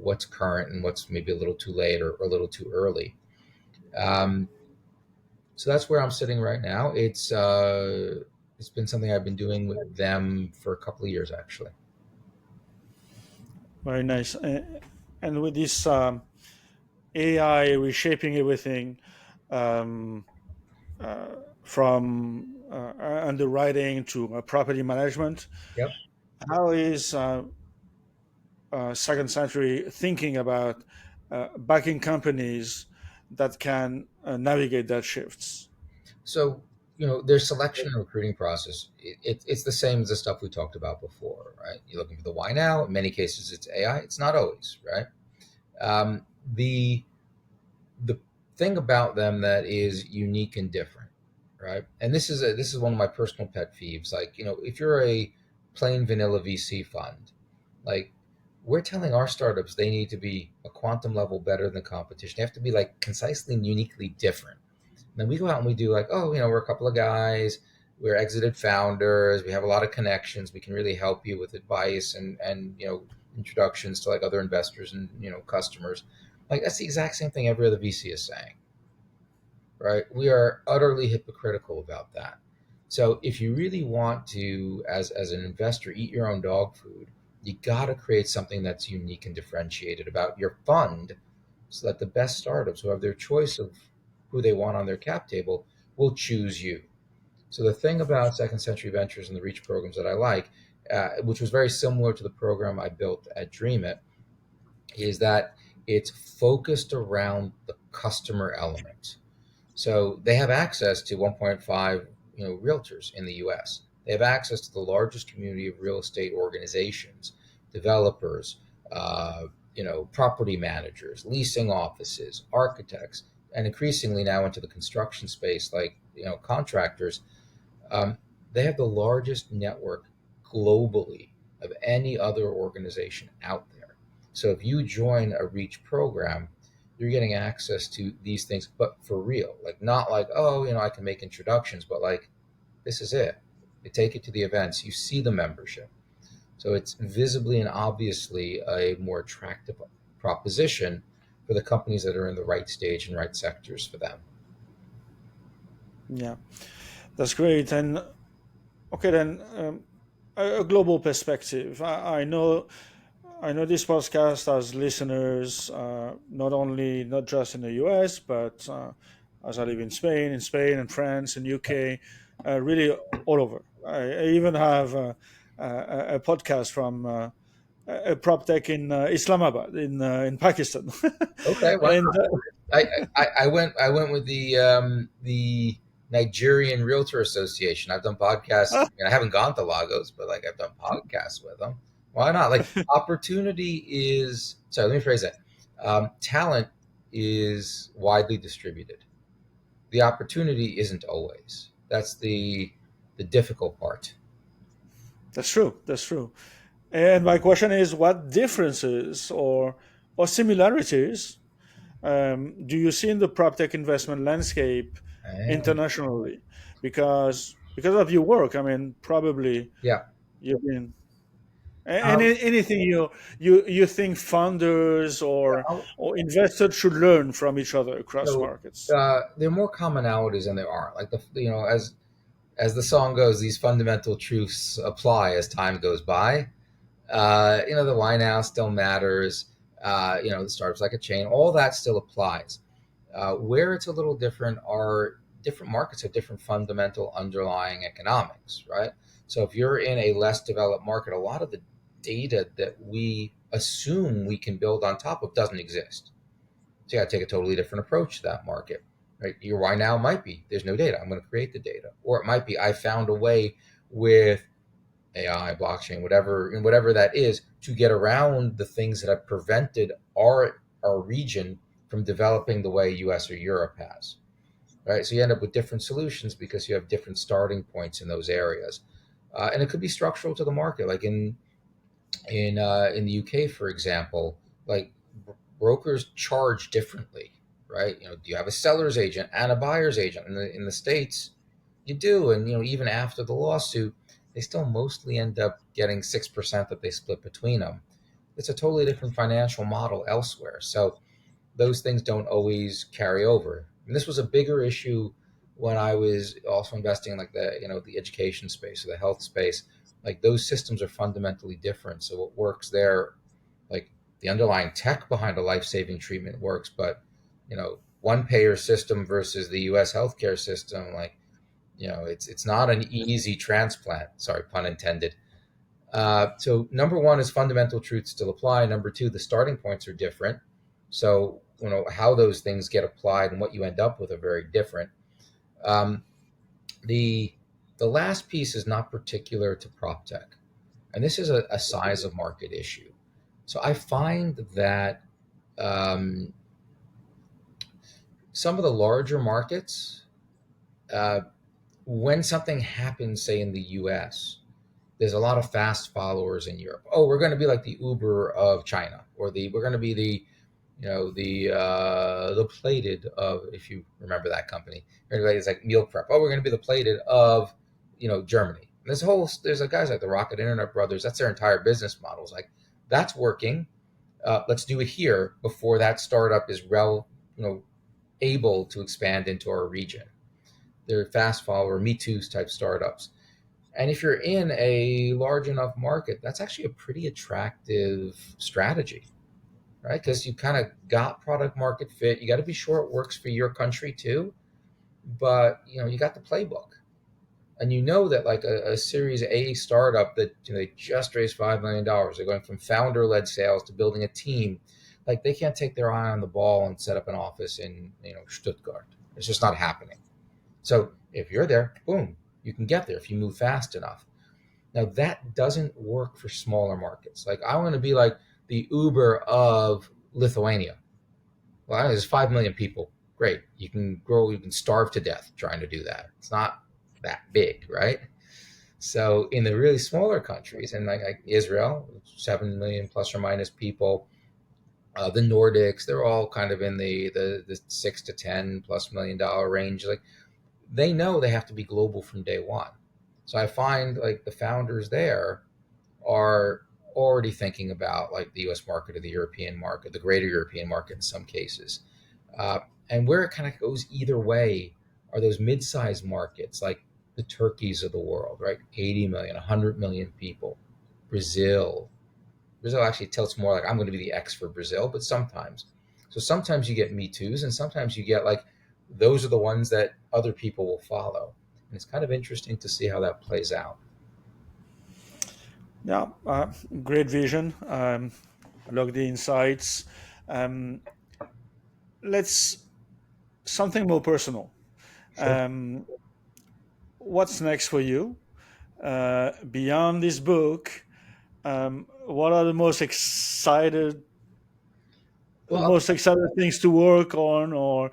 what's current and what's maybe a little too late or a little too early. Um, so that's where I'm sitting right now. It's been something I've been doing with them for a couple of years actually. Very nice. And with this AI reshaping everything, um, uh, from underwriting to property management, Yep. how is Second Century thinking about backing companies that can navigate that shifts? So their selection and recruiting process. It's the same as the stuff we talked about before, right? You're looking for the why now. In many cases, it's AI. It's not always, right? Um, the the thing about them that is unique and different, right? And this is one of my personal pet peeves. Like, if you're a plain vanilla VC fund, like we're telling our startups they need to be a quantum level better than competition. They have to be like concisely and uniquely different. And then we go out and we do like, oh, we're a couple of guys, we're exited founders, we have a lot of connections, we can really help you with advice and introductions to like other investors and customers. Like that's the exact same thing every other VC is saying, right? We are utterly hypocritical about that. So if you really want to, as an investor, eat your own dog food, you got to create something that's unique and differentiated about your fund, so that the best startups who have their choice of who they want on their cap table will choose you. So the thing about Second Century Ventures and the Reach programs that I like, which was very similar to the program I built at Dream It, is that it's focused around the customer element. So they have access to 1.5, realtors in the U.S. They have access to the largest community of real estate organizations, developers, property managers, leasing offices, architects, and increasingly now into the construction space, like contractors. um, they have the largest network globally of any other organization out there. So if you join a Reach program, you're getting access to these things, but for real. Like not like, oh, I can make introductions, but like this is it. They take you to the events, you see the membership. So it's visibly and obviously a more attractive proposition for the companies that are in the right stage and right sectors for them. Yeah, that's great. And okay, then a global perspective. I know this podcast has listeners not just in the U.S. but as I live in Spain and France and UK, really all over. I even have a podcast from a prop tech in Islamabad in Pakistan, Okay, why and I went with the Nigerian Realtor Association. I've done podcasts. I haven't gone to Lagos, but like I've done podcasts with them. Why not? Like opportunity is. Sorry, let me phrase that. Talent is widely distributed. The opportunity isn't always. That's the difficult part. that's true. That's true. And my question is, what differences or similarities do you see in the prop tech investment landscape Ah, internationally? Because of your work, I mean, probably yeah. you've been Um, anything you think founders yeah. or investors should learn from each other across So markets. there are more commonalities than there are. Like as the song goes, these fundamental truths apply as time goes by. The why now still matters. The startups like a chain, all that still applies. Where it's a little different are different markets have different fundamental underlying economics, right? So if you're in a less developed market, a lot of the data that we assume we can build on top of doesn't exist. So you got to take a totally different approach to that market. Right? Your why now might be there's no data. I'm going to create the data, or it might be I found a way with AI, blockchain, whatever, and whatever that is, to get around the things that have prevented our region from developing the way U.S. or Europe has. Right, so you end up with different solutions because you have different starting points in those areas, and it could be structural to the market, like in the UK, for example, like brokers charge differently, right? You know, do you have a seller's agent and a buyer's agent? In the states, you do, and even after the lawsuit, they still mostly end up getting 6% that they split between them. It's a totally different financial model elsewhere, so those things don't always carry over. And this was a bigger issue when I was also investing in like the education space or the health space. Like those systems are fundamentally different. So what works there, like the underlying tech behind a life-saving treatment works, but one payer system versus the US healthcare system, like it's not an easy transplant. Sorry, pun intended. So number one is fundamental truths still apply. Number two, the starting points are different. So how those things get applied and what you end up with are very different. Um, the the last piece is not particular to prop tech, and this is a size of market issue. So I find that um, some of the larger markets, uh, when something happens, say in the U.S., there's a lot of fast followers in Europe. Oh, we're going to be like the Uber of China, or we're going to be the Plated of, if you remember that company. It's like meal prep. Oh, we're going to be the Plated of Germany. And there's a guys like the Rocket Internet Brothers. That's their entire business model. It's like that's working. Let's do it here before that startup is able to expand into our region. They're fast follower, Me Too's type startups. And if you're in a large enough market, that's actually a pretty attractive strategy, right? Because you kind of got product market fit. You got to be sure it works for your country too, but you got the playbook, and that like a Series A startup that they just raised $5 million. They're going from founder-led sales to building a team. Like they can't take their eye on the ball and set up an office in Stuttgart. It's just not happening. So if you're there, boom, you can get there if you move fast enough. Now that doesn't work for smaller markets. Like I want to be like the Uber of Lithuania. Well, there's 5 million people. Great. You can grow, you can starve to death trying to do that. It's not that big, right? So in the really smaller countries, and like Israel, 7 million plus or minus people, the Nordics, they're all kind of in the 6 to 10 plus million dollar range. Like they know they have to be global from day one. So I find like the founders there are already thinking about like the US market or the European market, the greater European market in some cases. Uh, and where it kind of goes either way are those mid-sized markets like the Turkeys of the world, right? 80 million, 100 million people. Brazil. Brazil actually tilts more like I'm going to be the X for Brazil, but sometimes. So sometimes you get Me Too's, and sometimes you get like those are the ones that other people will follow. And it's kind of interesting to see how that plays out. Yeah, great vision. I love the insights. Um, let's something more personal. Sure. Um, what's next for you beyond this book? What are the Well, most excited things to work on or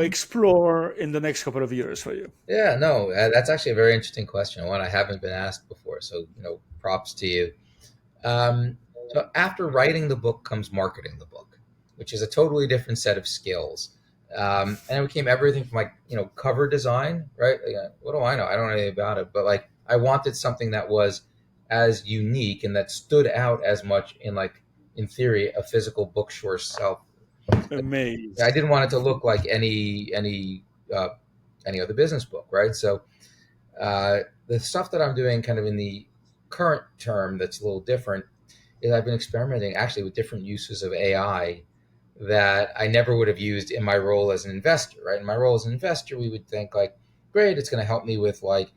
explore in the next couple of years for you? yeah, no, that's actually a very interesting question, one I haven't been asked before. So, props to you. So, after writing the book comes marketing the book, which is a totally different set of skills. And it became everything from like, cover design, right? What do I know? I don't know anything about it, but like I wanted something that was as unique and that stood out as much in like, in theory, a physical bookstore shelf. I Amazed. didn't want it to look like uh, any other business book, right? So the stuff that I'm doing kind of in the current term that's a little different is I've been experimenting actually with different uses of AI that I never would have used in my role as an investor, right? In my role as an investor, we would think like, great, it's going to help me with like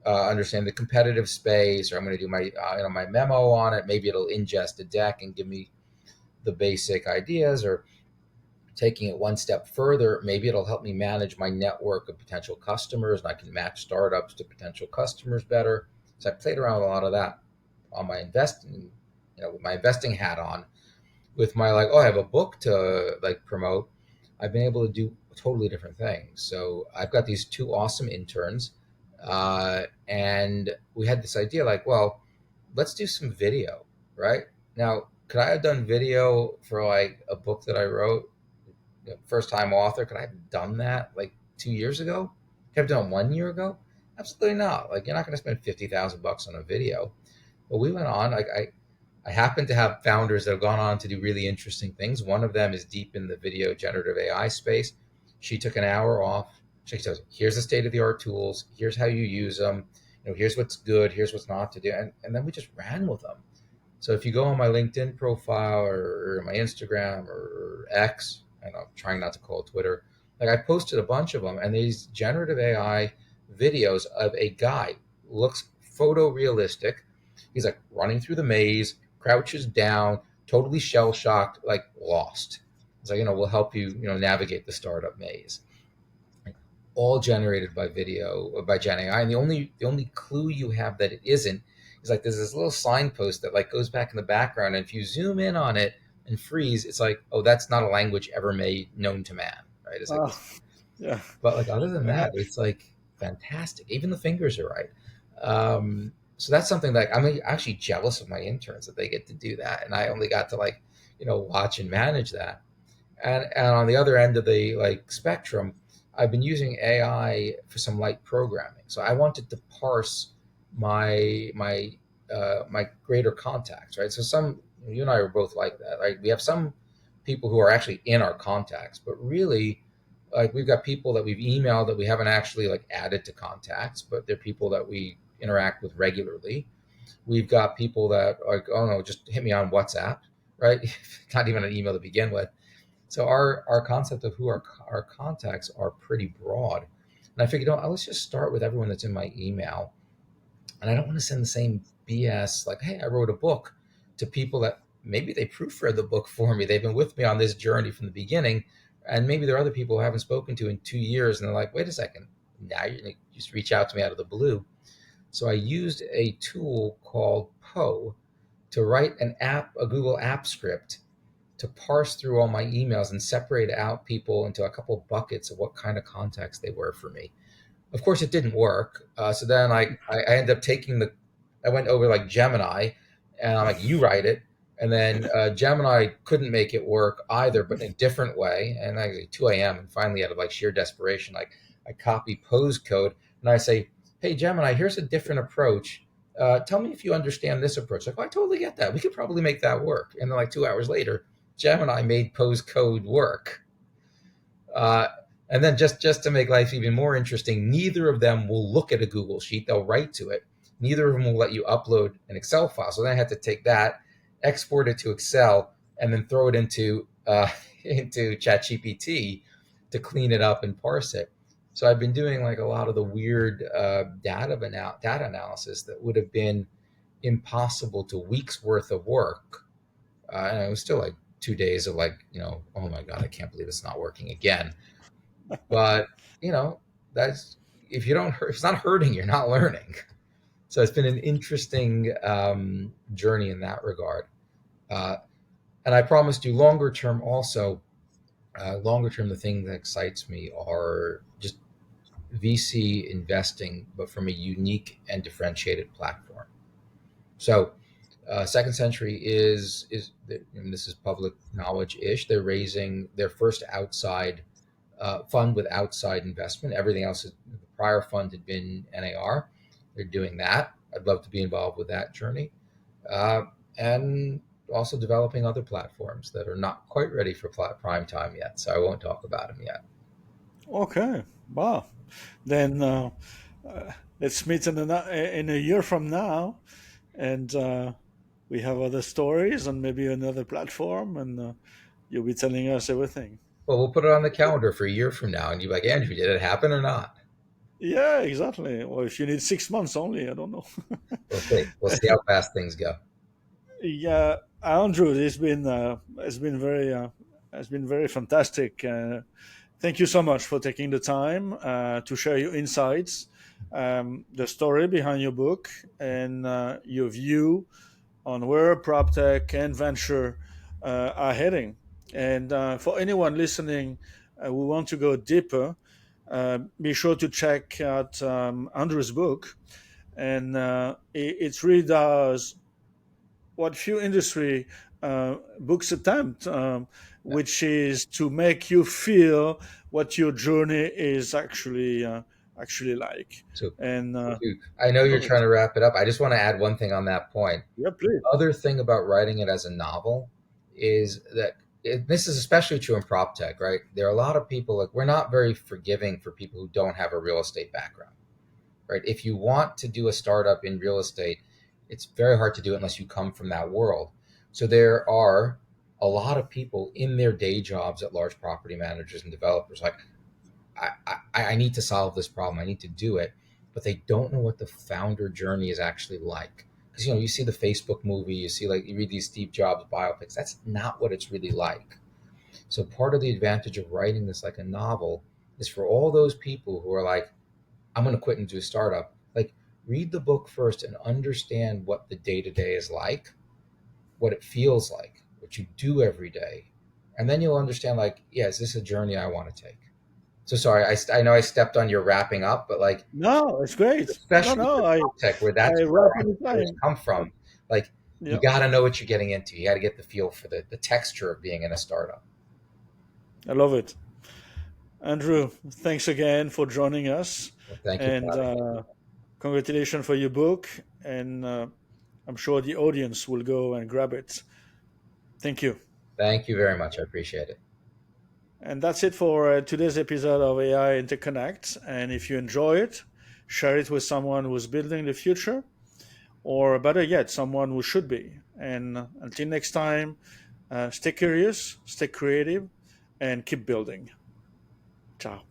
understand the competitive space, or I'm going to do my my memo on it. Maybe it'll ingest a deck and give me the basic ideas, or taking it one step further, maybe it'll help me manage my network of potential customers and I can match startups to potential customers better. So I played around with a lot of that on my investing, with my investing hat on, with my like, oh, I have a book to like promote. I've been able to do totally different things. So I've got these two awesome interns, and we had this idea like, well, let's do some video, right? Now, could I have done video for like a book that I wrote? First time author, could I have done that like 2 years ago? Could I have done it 1 year ago? Absolutely not. Like you're not going to spend $50,000 on a video. But we went on. Like I happen to have founders that have gone on to do really interesting things. One of them is deep in the video generative AI space. She took an hour off. She says, "Here's the state of the art tools. Here's how you use them. Here's what's good. Here's what's not to do." And then we just ran with them. So if you go on my LinkedIn profile or my Instagram or X, and I'm trying not to call it Twitter, like I posted a bunch of them, and these generative AI videos of a guy looks photorealistic. He's like running through the maze, crouches down, totally shell shocked, like lost. It's like, we'll help you, navigate the startup maze. All generated by video or by Gen AI. And the only clue you have that it isn't is like there's this little signpost that like goes back in the background. And if you zoom in on it and freeze, it's like, oh, that's not a language ever made known to man. Right. It's like Ah, this. yeah. But like other than that, it's like fantastic. Even the fingers are right. So that's something that I'm actually jealous of my interns that they get to do that. And I only got to like, watch and manage that. And on the other end of the like spectrum, I've been using AI for some light programming. So I wanted to parse my greater contacts, right? So some you and I are both like that, right? We have some people who are actually in our contacts, but really, like we've got people that we've emailed that we haven't actually like added to contacts, but they're people that we interact with regularly. We've got people that are like, oh no, just hit me on WhatsApp, right? Not even an email to begin with. So our concept of who our contacts are pretty broad. And I figured, let's just start with everyone that's in my email. And I don't want to send the same BS like, hey, I wrote a book to people that maybe they proofread the book for me. They've been with me on this journey from the beginning. And maybe there are other people who I haven't spoken to in 2 years. And they're like, wait a second, now you're going to just reach out to me out of the blue. So I used a tool called Poe to write a Google app script to parse through all my emails and separate out people into a couple of buckets of what kind of contacts they were for me. Of course, it didn't work. So then I ended up I went over like Gemini, and I'm like, you write it. And then Gemini couldn't make it work either, but in a different way. And I was 2 a.m. and finally, out of like sheer desperation, like I copy Poe's code and I say, hey, Gemini, here's a different approach. Tell me if you understand this approach. Like, oh, I totally get that. We could probably make that work. And then like 2 hours later, Gemini made Poe's code work. Uh, and then just to make life even more interesting, neither of them will look at a Google sheet. They'll write to it. Neither of them will let you upload an Excel file. So then I had to take that, export it to Excel, and then throw it into into ChatGPT to clean it up and parse it. So I've been doing like a lot of the weird data analysis that would have been impossible to weeks worth of work, and it was still like 2 days of like, oh my god, I can't believe it's not working again. But you know, that's if you don't, if it's not hurting, you're not learning. So it's been an interesting journey in that regard. Uh, and I promised you longer term also. Longer term, the thing that excites me are just VC investing, but from a unique and differentiated platform. So Second Century is and this is public knowledge ish. They're raising their first outside fund with outside investment. Everything else, the prior fund had been NAR. They're doing that. I'd love to be involved with that journey, and also developing other platforms that are not quite ready for prime time yet. So I won't talk about them yet. Okay. Wow. Then uh, let's meet in a year from now, and we have other stories and maybe another platform, and you'll be telling us everything. Well, we'll put it on the calendar for a year from now, and you're like, Andrew, did it happen or not? Yeah, exactly. Well, if you need 6 months only, I don't know. We'll see. We'll see how fast things go. Yeah, Andrew, it's been very fantastic. Thank you so much for taking the time to share your insights. the story behind your book and your view on where prop tech and venture are heading. And for anyone listening who want to go deeper, be sure to check out Andrew's book. And it really does what few industry books attempt, Yeah. which is to make you feel what your journey is actually like. So, And dude, I know I you're love it. trying to wrap it up. I just want to add one thing on that point. Yeah, The please. other thing about writing it as a novel is that this is especially true in prop tech, right? There are a lot of people like we're not very forgiving for people who don't have a real estate background, right? If you want to do a startup in real estate, it's very hard to do it unless you come from that world. So there are a lot of people in their day jobs at large property managers and developers like I need to solve this problem. I need to do it, but they don't know what the founder journey is actually like. Because you see the Facebook movie, you see like you read these Steve Jobs biopics. That's not what it's really like. So part of the advantage of writing this like a novel is for all those people who are like, I'm going to quit and do a startup. Like, read the book first and understand what the day to day is like, what it feels like, what you do every day, and then you'll understand like, yeah, is this a journey I want to take? So sorry, I know I stepped on your wrapping up, but like No, it's great. No, especially no, for tech, where I that's where wrap our entrepreneurs anytime. come from, like you Yeah, got to know what you're getting into. You got to get the feel for the texture of being in a startup. I love it. Andrew, thanks again for joining us, Well, thank you for and having me. congratulations for your book. And I'm sure the audience will go and grab it. Thank you. Thank you very much. I appreciate it. And that's it for today's episode of AI Interconnect. And if you enjoy it, share it with someone who's building the future, or better yet, someone who should be. And until next time, stay curious, stay creative, and keep building. Ciao.